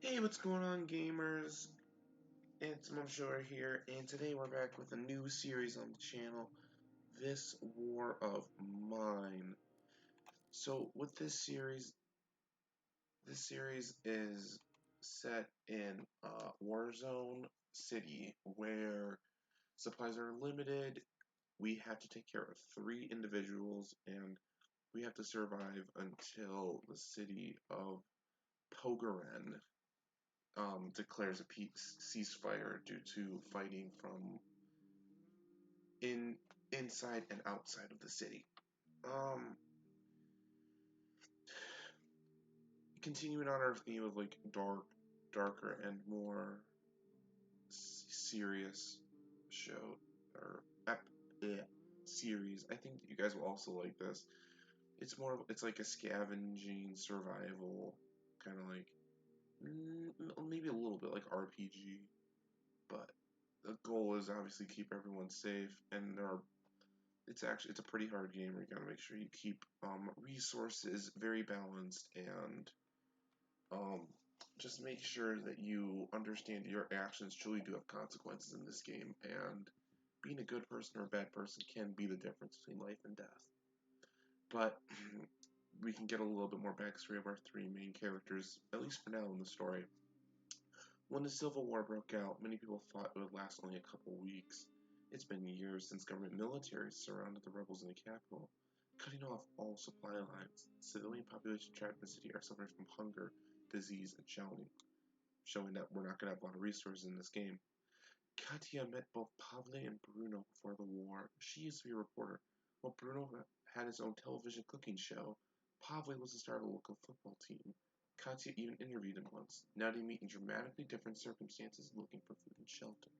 Hey, what's going on, gamers? It's Mumshore here, and today we're back with a new series on the channel, This War of Mine. So, with this series is set in Warzone City, where supplies are limited. We have to take care of 3 individuals, and we have to survive until the city of Pogeren declares a peace ceasefire due to fighting from inside and outside of the city. Um, Continuing on our theme of like darker and more serious show or series. I think you guys will also like this. It's like a scavenging survival kind of like maybe a little bit like RPG, but the goal is obviously keep everyone safe, and it's a pretty hard game where you gotta make sure you keep resources very balanced, and um, just make sure that you understand your actions truly do have consequences in this game, and being a good person or a bad person can be the difference between life and death. But we can get a little bit more backstory of our 3 main characters, at least for now in the story. When the Civil War broke out, many people thought it would last only a couple weeks. It's been years since government military surrounded the rebels in the capital, cutting off all supply lines. Civilian population trapped in the city are suffering from hunger, disease, and showing that we're not going to have a lot of resources in this game. Katya met both Pavle and Bruno before the war. She used to be a reporter. While Bruno had his own television cooking show, Pavle was the star of a local football team. Katya even interviewed him once. Now they meet in dramatically different circumstances looking for food and shelter.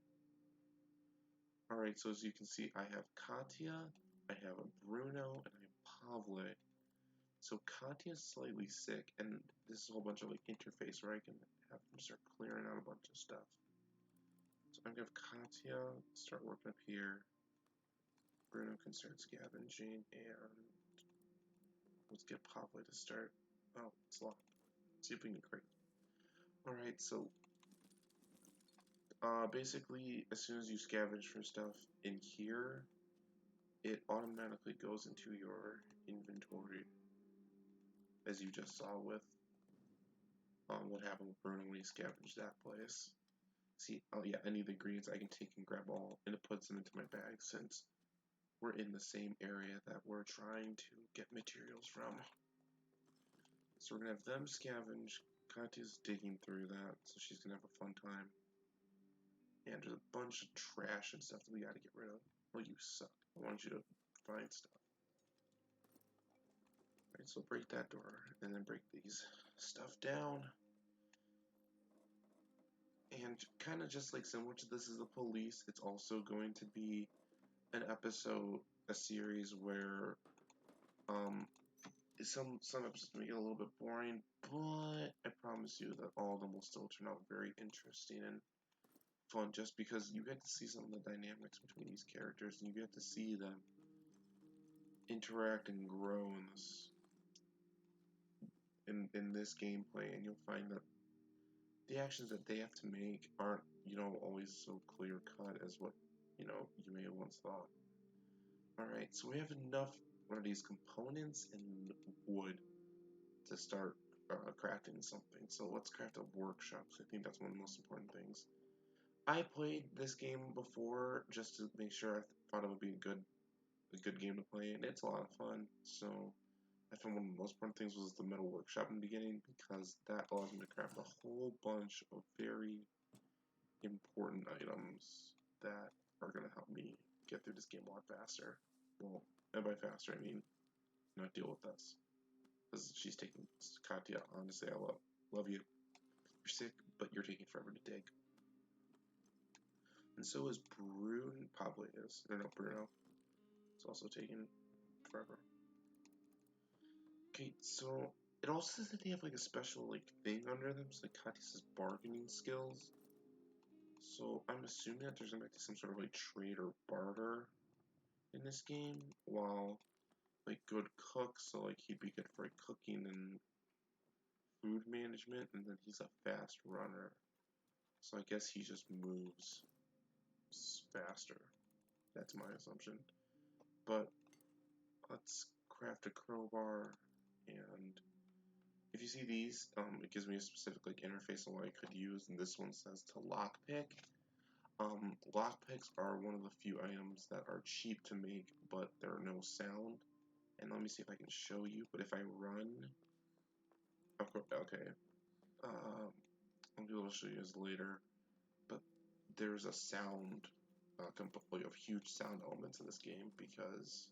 Alright, so as you can see, I have Katya, I have a Bruno, and I have Pavle. So Katya's slightly sick, and this is a whole bunch of like interface where I can have them start clearing out a bunch of stuff. So I'm gonna have Katya start working up here. Bruno can start scavenging, and let's get Pavle to start. Oh, it's locked. Let's see if we can create. Alright, so basically, as soon as you scavenge for stuff in here, it automatically goes into your inventory, as you just saw with what happened with Bruno when he scavenged that place. See, oh yeah, any of the greens I can take and grab all, and it puts them into my bag since we're in the same area that we're trying to get materials from. So we're gonna have them scavenge. Katya's digging through that, so she's gonna have a fun time. And there's a bunch of trash and stuff that we gotta get rid of. Well, you suck. I want you to find stuff. Alright, so break that door, and then break these stuff down. And kind of just like similar to This Is the Police, it's also going to be an episode, a series where some episodes may get a little bit boring, but I promise you that all of them will still turn out very interesting and fun, just because you get to see some of the dynamics between these characters, and you get to see them interact and grow in this gameplay, and you'll find that the actions that they have to make aren't, always so clear cut as what, you may have once thought. Alright, so we have enough of these components and wood to start crafting something. So let's craft a workshop. So I think that's one of the most important things. I played this game before just to make sure I thought it would be a good game to play, and it's a lot of fun. So I found one of the most important things was the metal workshop in the beginning, because that allows me to craft a whole bunch of very important items that are going to help me get through this game a lot faster. Well, and by faster I mean not deal with us, because she's taking Katya. Honestly, I love you. You're sick, but you're taking forever to dig. And so is Pablo is. No, Bruno. It's also taking forever. Okay, so it also says that they have like a special like thing under them. So like Katya says bargaining skills. So I'm assuming that there's gonna be some sort of like trade or barter in this game, while like good cook, so like he'd be good for like cooking and food management, and then he's a fast runner. So I guess he just moves faster. That's my assumption. But let's craft a crowbar, and if you see these, it gives me a specific like interface on what I could use, and this one says to lockpick. Lockpicks are one of the few items that are cheap to make, but there are no sound. And let me see if I can show you. But if I run, of course, okay. I'll be able to show you this later. But there's a sound, of huge sound elements in this game because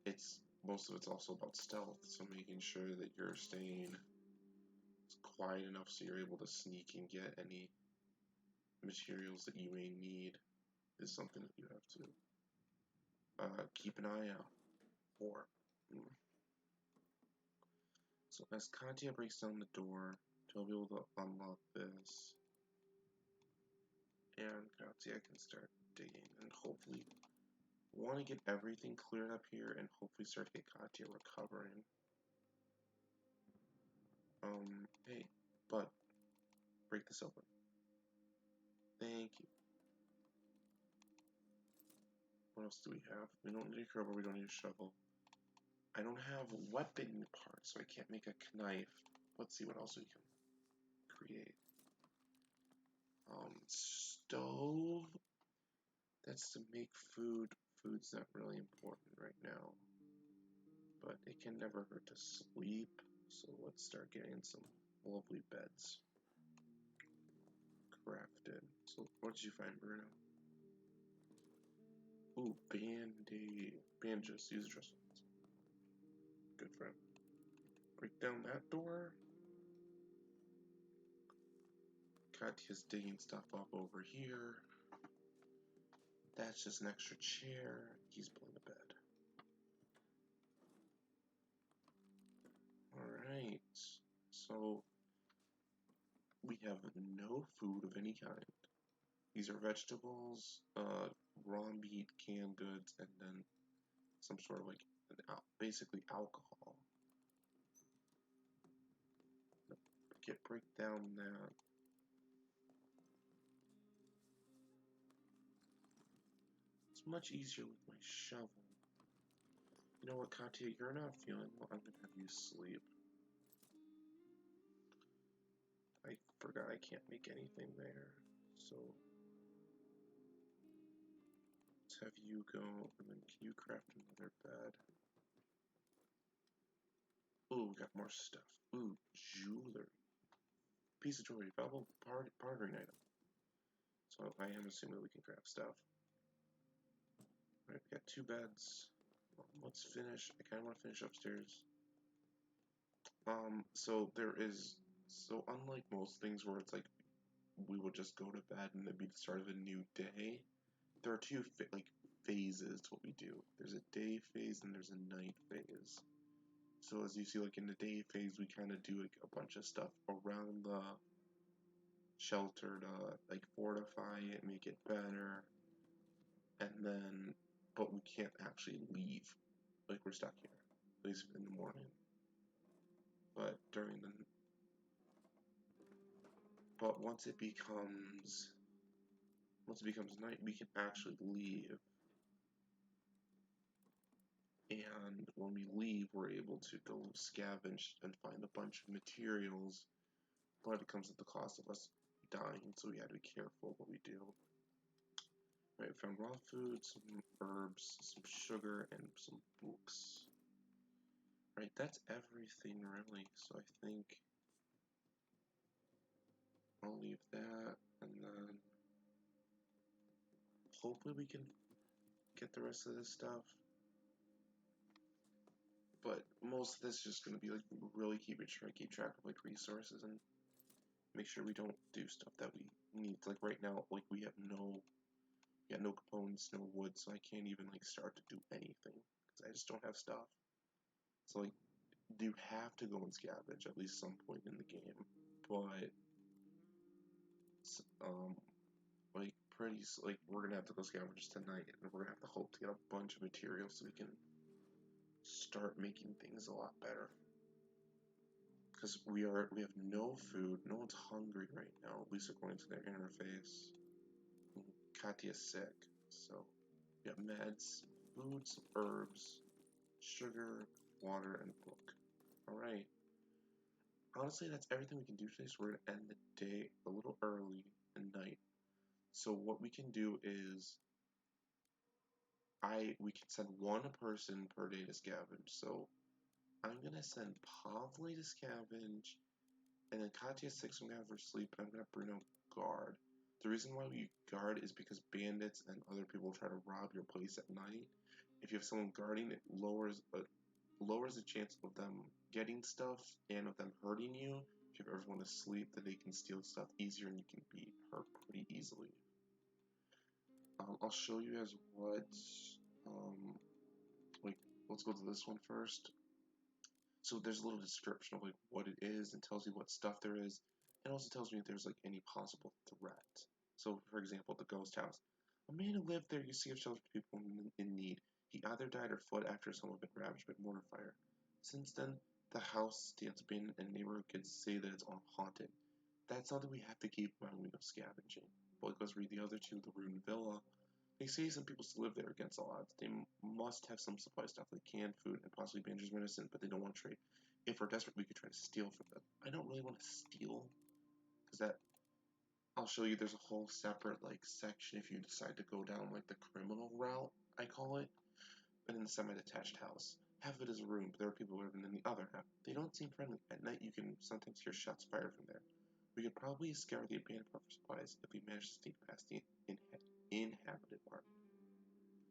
it's most of it's also about stealth. So making sure that you're staying quiet enough so you're able to sneak and get any materials that you may need is something that you have to keep an eye out for. So as Katya breaks down the door, she'll be able to unlock this, and Katya can start digging, and hopefully want to get everything cleared up here, and hopefully start to get Katya recovering. Hey, bud, break this open. Thank you. What else do we have? We don't need a crowbar, we don't need a shovel. I don't have weapon parts, so I can't make a knife. Let's see what else we can create. Stove. That's to make food. Food's not really important right now, but it can never hurt to sleep. So let's start getting some lovely beds crafted. So what did you find, Bruno? Ooh, band-aid. Bandages. Use just ones. Good friend. Break down that door. Katya's digging stuff up over here. That's just an extra chair. He's building a bed. Alright. So we have no food of any kind. These are vegetables, raw meat, canned goods, and then some sort of like basically alcohol. Break down that. It's much easier with my shovel. You know what, Katya, you're not feeling well. I'm gonna have you sleep. I forgot I can't make anything there, so let's have you go, and then can you craft another bed? Ooh, we got more stuff. Ooh, jewelry. Piece of jewelry, valuable bartering item. So I am assuming we can craft stuff. Alright, we got 2 beds. Let's finish. I kind of want to finish upstairs. So unlike most things where it's like we would just go to bed and it'd be the start of a new day, there are 2 phases to what we do. There's a day phase and there's a night phase. So as you see, like in the day phase, we kind of do like a bunch of stuff around the shelter to like fortify it, make it better, and then, but we can't actually leave. Like we're stuck here, at least in the morning. But once it becomes night, we can actually leave. And when we leave, we're able to go scavenge and find a bunch of materials, but it comes at the cost of us dying, so we have to be careful what we do. Right, we found raw food, some herbs, some sugar, and some books. Right, that's everything really, so I think I'll leave that, and then hopefully we can get the rest of this stuff. But most of this is just going to be like really keep track of like resources and make sure we don't do stuff that we need. Like right now, like we have no components, no wood, so I can't even like start to do anything because I just don't have stuff. So like, you have to go and scavenge at least some point in the game, but we're gonna have to go scavenge tonight, and we're gonna have to hope to get a bunch of materials so we can start making things a lot better. because we have no food. No one's hungry right now, at least according to their interface. Katya's sick, so we got meds, food, some herbs, sugar, water, and a book. All right. Honestly, that's everything we can do today. So we're gonna end the day a little early and night. So what we can do is we can send one person per day to scavenge. So I'm gonna send Pavli to scavenge, and then Katya 6 I'm gonna have her sleep, and I'm gonna bring out guard. The reason why we guard is because bandits and other people try to rob your place at night. If you have someone guarding, it lowers the chance of them getting stuff and of them hurting you. If you have everyone asleep, then they can steal stuff easier and you can be hurt pretty easily. I'll show you guys what, like, let's go to this one first. So there's a little description of like what it is and tells you what stuff there is, and also tells me if there's like any possible threat. So for example, the ghost house. A man who lived there used to give shelter to people in need. He either died or fled after someone had been ravaged by mortar fire. Since then, the house stands abandoned and neighborhood kids say that it's haunted. That's something we have to keep in mind when we go scavenging. But let's read the other two, the ruined villa. They say some people still live there against all odds. They must have some supply stuff like canned food and possibly Banjo's medicine, but they don't want to trade. If we're desperate, we could try to steal from them. I don't really want to steal, because that... I'll show you there's a whole separate, like, section if you decide to go down, like, the criminal route, I call it. And in the semi-detached house. Half of it is a room, but there are people living in the other half. They don't seem friendly. At night, you can sometimes hear shots fired from there. We could probably scour the abandoned part for supplies if we manage to sneak past the inhabited part.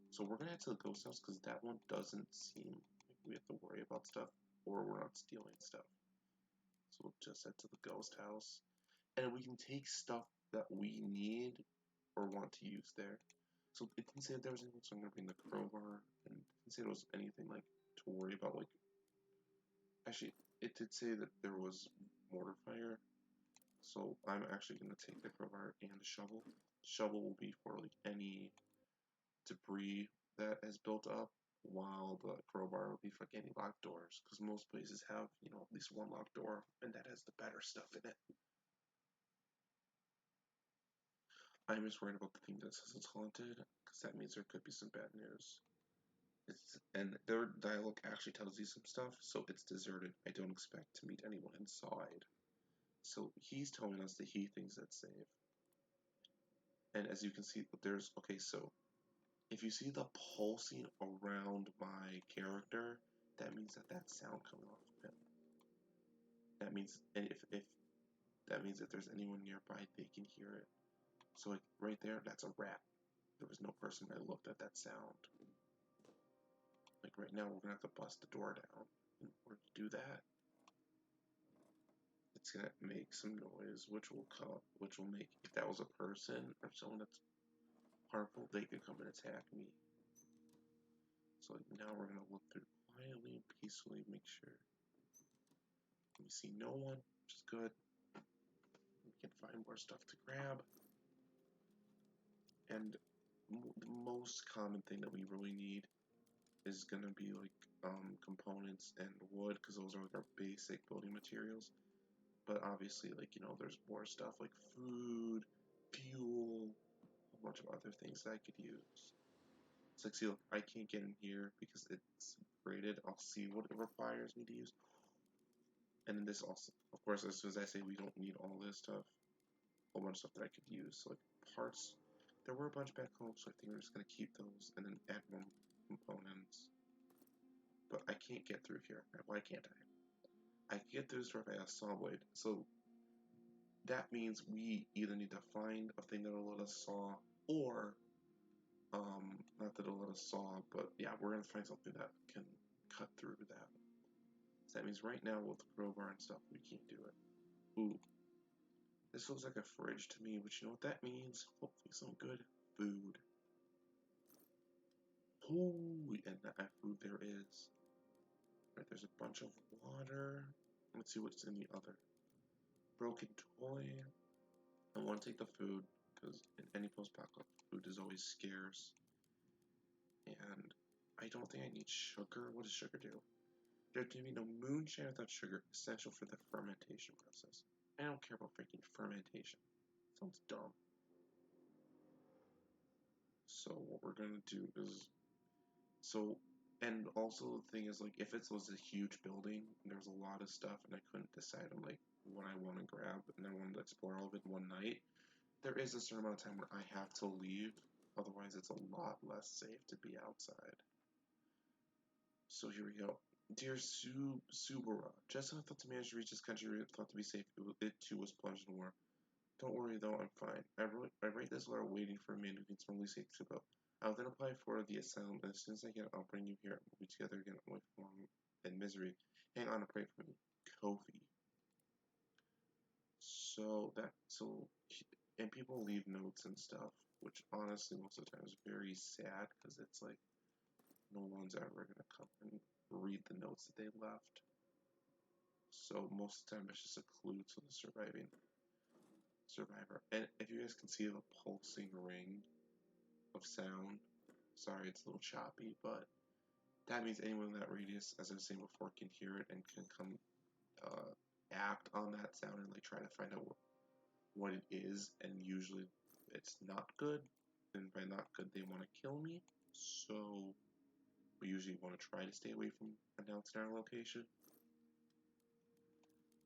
So we're gonna head to the ghost house because that one doesn't seem like we have to worry about stuff or we're not stealing stuff. So we'll just head to the ghost house. And we can take stuff that we need or want to use there. So it didn't say that there was anything, so I'm gonna bring the crowbar, and it didn't say there was anything like to worry about. Like, actually, it did say that there was mortar fire, so I'm actually gonna take the crowbar and the shovel. Shovel will be for like any debris that has built up, while the crowbar will be for like any locked doors, because most places have, you know, at least one locked door, and that has the better stuff in it. I'm just worried about the thing that says it's haunted, because that means there could be some bad news. And their dialogue actually tells you some stuff, so it's deserted. I don't expect to meet anyone inside. So he's telling us that he thinks that's safe. And as you can see, there's... Okay, so if you see the pulsing around my character, that means that sound coming off of him. That means, and if that means if there's anyone nearby, they can hear it. So like right there, that's a rat. There was no person that looked at that sound. Like right now, we're gonna have to bust the door down. In order to do that, it's gonna make some noise, which will make, if that was a person or someone that's harmful, they could come and attack me. So now we're gonna look through quietly and peacefully, make sure we see no one, which is good. We can find more stuff to grab. And the most common thing that we really need is gonna be like components and wood, because those are like our basic building materials. But obviously, like, you know, there's more stuff like food, fuel, a bunch of other things that I could use. It's like, see, look, I can't get in here because it's graded. I'll see what it requires me to use. And then this also, of course, as soon as I say we don't need all this stuff, a whole bunch of stuff that I could use. So like parts, there were a bunch back home, so I think we're just gonna keep those and then add more components. But I can't get through here. Why can't I? I can get through this door by a saw blade. So that means we either need to find a thing that'll let us saw, or not that it'll let us saw, but yeah, we're gonna find something that can cut through that. So that means right now with the crowbar and stuff, we can't do it. Ooh, this looks like a fridge to me, but you know what that means? Hopefully some good food. Ooh, and that food there is. Right, there's a bunch of water. Let's see what's in the other. Broken toy. I want to take the food, because in any post-apocalypse, food is always scarce. And I don't think I need sugar. What does sugar do? There can be no moonshine without sugar, essential for the fermentation process. I don't care about freaking fermentation. Sounds dumb. So what we're gonna do is so and also the thing is like if it was a huge building, there's a lot of stuff and I couldn't decide on like what I want to grab and I wanted to explore all of it in one night. There is a certain amount of time where I have to leave, otherwise it's a lot less safe to be outside. So here we go. Dear Subara, just when I thought to manage to reach this country, thought to be safe, it too was plunged in war. Don't worry though, I'm fine. I write this letter waiting for a man who can strongly say to go. I'll then apply for the asylum, and as soon as I get it, I'll bring you here. We'll be together again, away from harm and misery. Hang on and pray for me. Kofi. And people leave notes and stuff, which honestly most of the time is very sad, because it's like, no one's ever gonna come and read the notes that they left. So most of the time it's just a clue to the survivor. And if you guys can see the pulsing ring of sound, sorry it's a little choppy, but that means anyone in that radius, as I was saying before, can hear it and can come act on that sound and like try to find out what it is. And usually it's not good. And by not good, they want to kill me. So we usually want to try to stay away from announcing our location.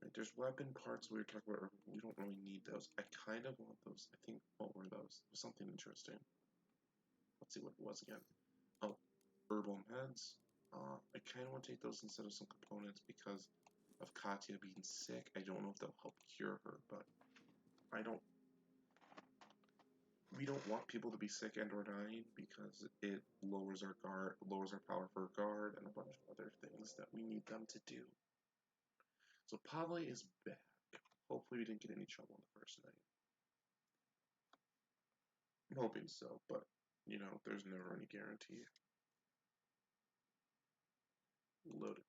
Right, there's weapon parts we were talking about. We don't really need those. I kind of want those. I think, what were those? It was something interesting. Let's see what it was again. Oh, herbal meds. I kind of want to take those instead of some components because of Katya being sick. I don't know if they'll help cure her, but I don't. We don't want people to be sick and or dying because it lowers our guard, lowers our power for guard, and a bunch of other things that we need them to do. So Pavle is back. Hopefully we didn't get any trouble in the first night. I'm hoping so, but you know, there's never any guarantee. Load it.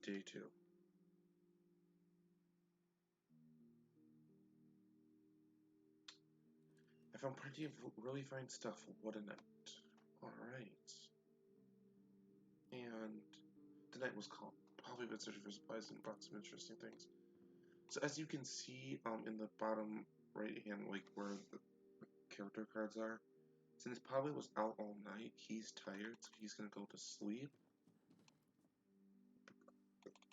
Day 2. I found plenty of really fine stuff. What a night. Alright. And the night was calm. Probably been searching for supplies and bought some interesting things. So as you can see in the bottom right hand, like where the character cards are, since Pablo was out all night, he's tired, so he's gonna go to sleep.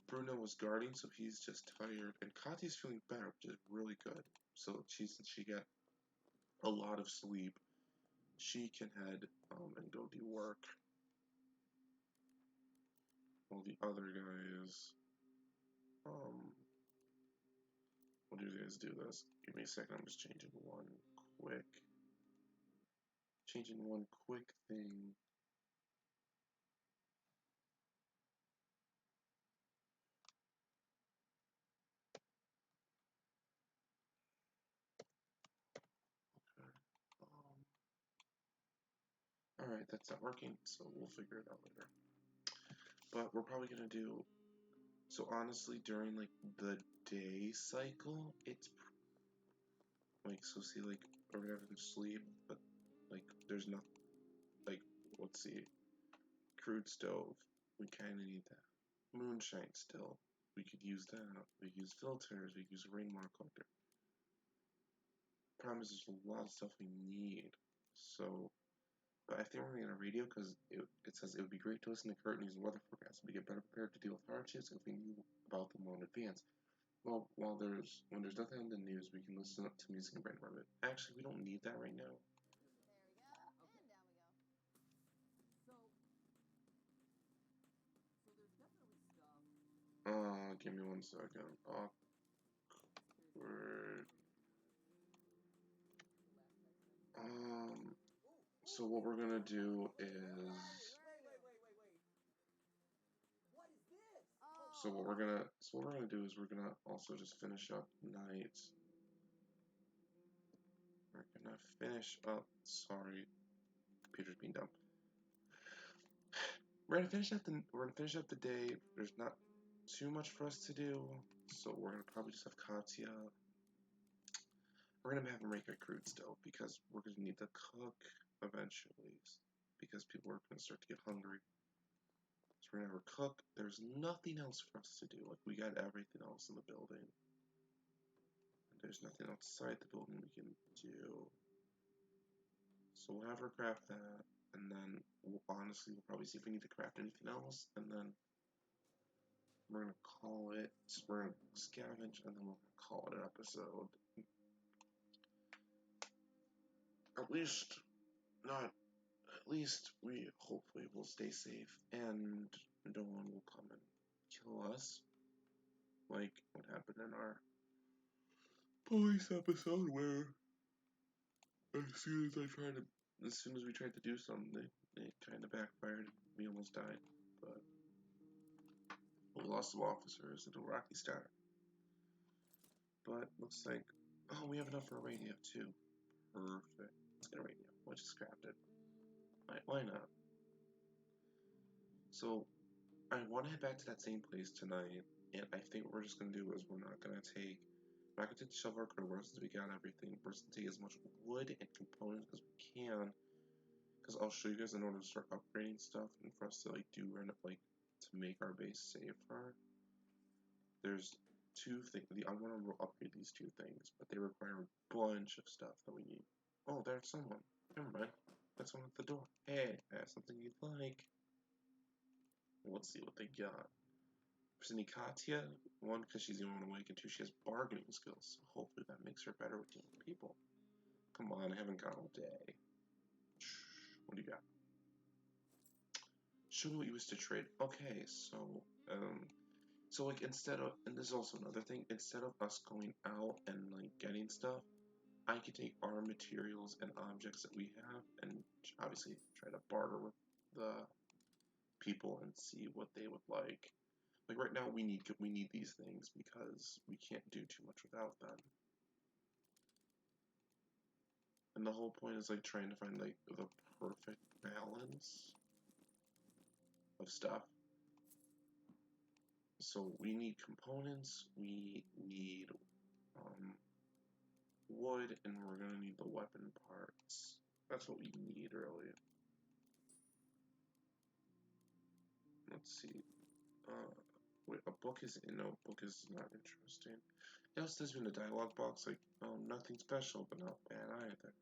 Bruno was guarding, so he's just tired, and Katya's feeling better, which is really good. So since she got a lot of sleep, she can head and go do work. While the other guys, what do you guys do this? Give me a second, I'm just changing one quick thing. Okay. Alright, that's not working, so we'll figure it out later. But we're probably gonna do, so honestly, during like the day cycle, it's like, so see, like, we're gonna have to sleep, but like, there's not, like, let's see, crude stove, we kinda need that. Moonshine still, we could use that. We could use filters, we could use a rainwater collector. Problem is, there's a lot of stuff we need, so, but I think we're gonna get a radio because it says it would be great to listen to current news and weather forecasts. We get better prepared to deal with hardships if we knew about them well in advance. Well, when there's nothing on the news, we can listen up to music and brainstorm it. Actually, we don't need that right now. Give me 1 second. Awkward. So what we're gonna do is. So what we're gonna do is we're gonna also just finish up night. We're gonna finish up. Sorry, computer's being dumb. We're gonna finish up the day. There's not too much for us to do, so we're gonna probably just have Katya We're gonna have them make a crude still because we're gonna need to cook eventually because people are gonna start to get hungry. So we're gonna have her cook. There's nothing else for us to do. Like we got everything else in the building. There's nothing outside the building we can do. So we'll have her craft that, and then we'll probably see if we need to craft anything else, and then we're gonna call it. We're gonna scavenge, and then we'll call it an episode. At least, not. At least we hopefully will stay safe, and no one will come and kill us, like what happened in our police episode, where as soon as we tried to do something, it kind of backfired. We almost died, but we lost some officers into a rocky start. But looks like, oh, we have enough for a radio too. Perfect. Let's get a radio. We'll just scrap it. Why not? So I want to head back to that same place tonight, and I think what we're just gonna do is we're not gonna take the shovel or since we got everything. We're just gonna take as much wood and components as we can, because I'll show you guys in order to start upgrading stuff and for us to like to make our base safer. There's two things. I want to upgrade these two things, but they require a bunch of stuff that we need. Oh, there's someone. Never mind. That's someone at the door. Hey, I have something you'd like. Let's see what they got. There's Katya. One, because she's the only one awake, and two, she has bargaining skills. So hopefully that makes her better with dealing with people. Come on, I haven't gone all day. What do you got? Show me what you wish to trade. Okay, so like instead of, and this is also another thing, instead of us going out and like getting stuff, I could take our materials and objects that we have and obviously try to barter with the people and see what they would like. Like right now we need these things because we can't do too much without them. And the whole point is like trying to find like the perfect balance of stuff. So we need components, we need wood, and we're gonna need the weapon parts. That's what we need really. Let's see. Wait, a book is book is not interesting. It also says in the dialogue box like, nothing special, but not bad either.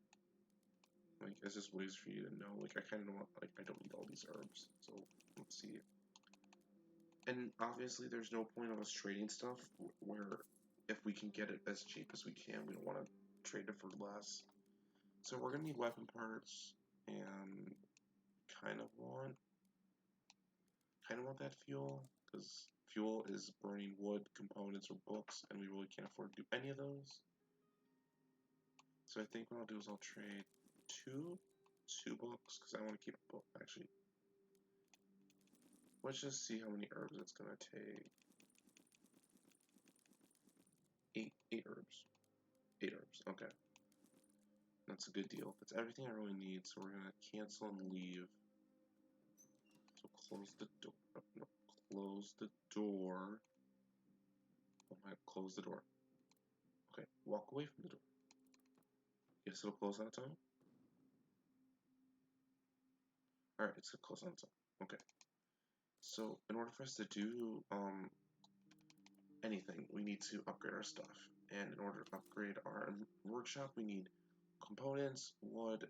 Like, it's just ways for you to know. Like, I kind of want, like, I don't need all these herbs. So, let's see. And obviously, there's no point of us trading stuff where if we can get it as cheap as we can, we don't want to trade it for less. So, we're going to need weapon parts and kind of want that fuel because fuel is burning wood, components, or books, and we really can't afford to do any of those. So I think what I'll do is I'll trade two books because I want to keep a book. Actually, let's just see how many herbs it's gonna take. Eight herbs. 8 herbs. Okay, that's a good deal. That's everything I really need. So we're gonna cancel and leave. So close the door. No, close the door. Oh my! Close the door. Okay, walk away from the door. Yes, it'll close on its own. All right, it's gonna close on its own. Okay. So in order for us to do anything, we need to upgrade our stuff. And in order to upgrade our workshop, we need components, wood,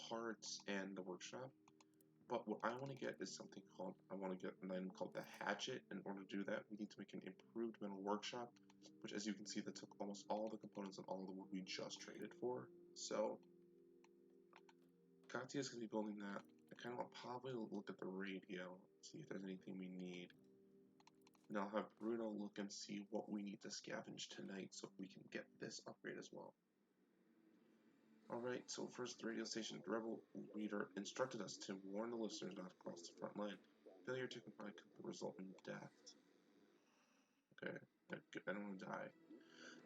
parts, and the workshop. But what I want to get is something called, I want to get an item called the hatchet. In order to do that, we need to make an improved metal workshop, which as you can see, that took almost all the components and all the wood we just traded for. So, Katya is going to be building that. I kind of want probably look at the radio, see if there's anything we need. And I'll have Bruno look and see what we need to scavenge tonight so we can get this upgrade as well. Alright, so first the radio station, the rebel leader instructed us to warn the listeners not to cross the front line. Failure to comply could result in death. Okay, I don't want to die.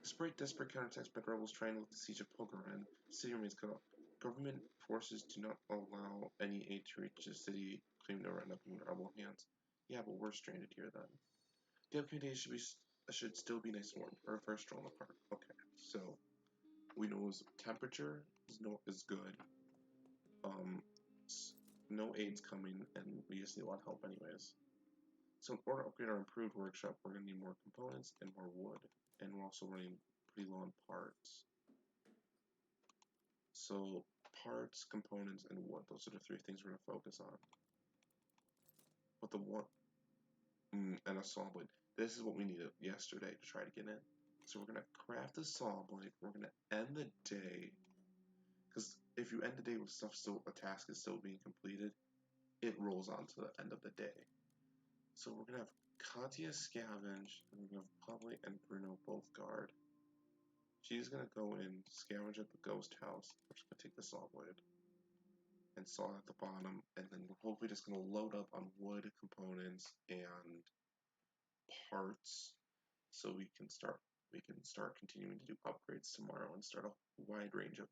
Despite desperate counterattacks by the rebels trying to lift the siege of Pogaran, the city remains cut off. Government forces do not allow any aid to reach the city, claiming to end up in rebel hands. Yeah, but we're stranded here then. The upcoming days should still be nice and warm. Or first stroll in the park. Okay, so we know is temperature is good. Um, no aids coming, and we just need a lot of help anyways. So in order to upgrade our improved workshop, we're gonna need more components and more wood, and we're also running pretty low on parts. So parts, components, and wood, those are the three things we're gonna focus on. But the one, and a saw blade. This is what we needed yesterday to try to get in. So we're gonna craft a saw blade. We're gonna end the day, because if you end the day with stuff still, a task is still being completed, it rolls on to the end of the day. So we're gonna have Katya scavenge, and we're gonna have Public and Bruno both guard. She's gonna go in, scavenge at the ghost house. We're just gonna take the saw blade and saw at the bottom, and then we're hopefully just gonna load up on wood components and parts so we can start continuing to do upgrades tomorrow and start a wide range of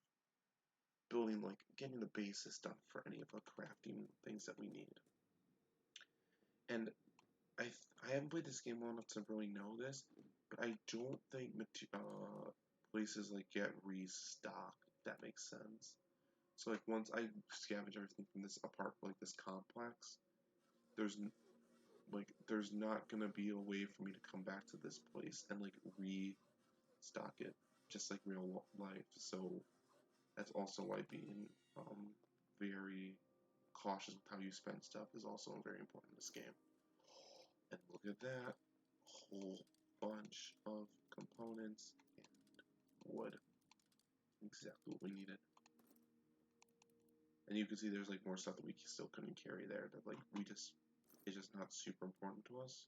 building, like getting the basis done for any of the crafting things that we need. And I haven't played this game long enough to really know this, but I don't think places like get restocked. If that makes sense. So like once I scavenge everything from this apart, like this complex, there's there's not gonna be a way for me to come back to this place and like restock it, just like real life. So that's also why being very cautious with how you spend stuff is also very important in this game. And look at that, whole bunch of components and wood. Exactly what we needed. And you can see there's like more stuff that we still couldn't carry there that like it's just not super important to us.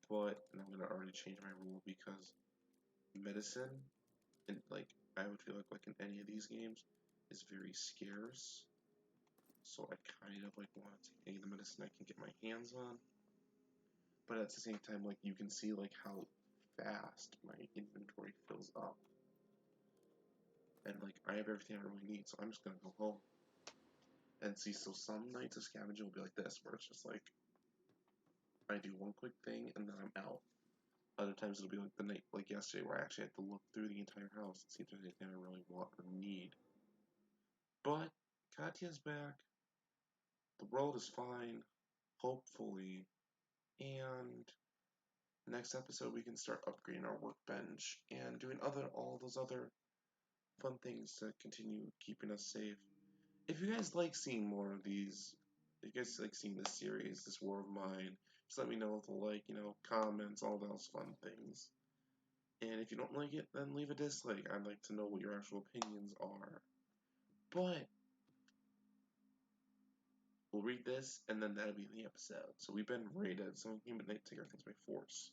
But and I'm gonna already change my rule because medicine and like I would feel like in any of these games is very scarce. So I kind of like want to take any of the medicine I can get my hands on. But at the same time, like you can see like how fast my inventory fills up. And like I have everything I really need, so I'm just gonna go home. And see, so some nights of scavenging will be like this, where it's just like I do one quick thing and then I'm out. Other times it'll be like the night, like yesterday, where I actually had to look through the entire house and see if there's anything I really want or need. But Katya's back. The world is fine, hopefully, and next episode we can start upgrading our workbench and doing all those other fun things to continue keeping us safe. If you guys like seeing more of these, if you guys like seeing this series, this War of Mine, just let me know with a like, comments, all those fun things. And if you don't like it, then leave a dislike. I'd like to know what your actual opinions are. But we'll read this, and then that'll be the episode. So we've been raided. Some human take our things by force.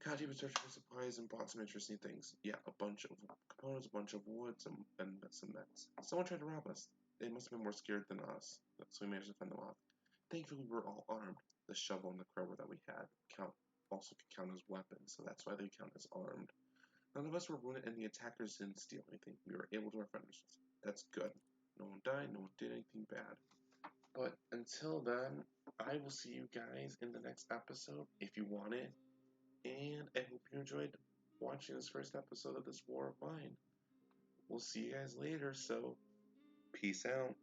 Kaji was searching for supplies and bought some interesting things. Yeah, a bunch of components, a bunch of wood, and some mets. Someone tried to rob us. They must have been more scared than us, so we managed to fend them off. Thankfully, we were all armed. The shovel and the crowbar that we had also could count as weapons, so that's why they count as armed. None of us were wounded, and the attackers didn't steal anything. We were able to defend ourselves. That's good. No one died, no one did anything bad. But until then, I will see you guys in the next episode if you want it. And I hope you enjoyed watching this first episode of this War of Mine. We'll see you guys later, so peace out.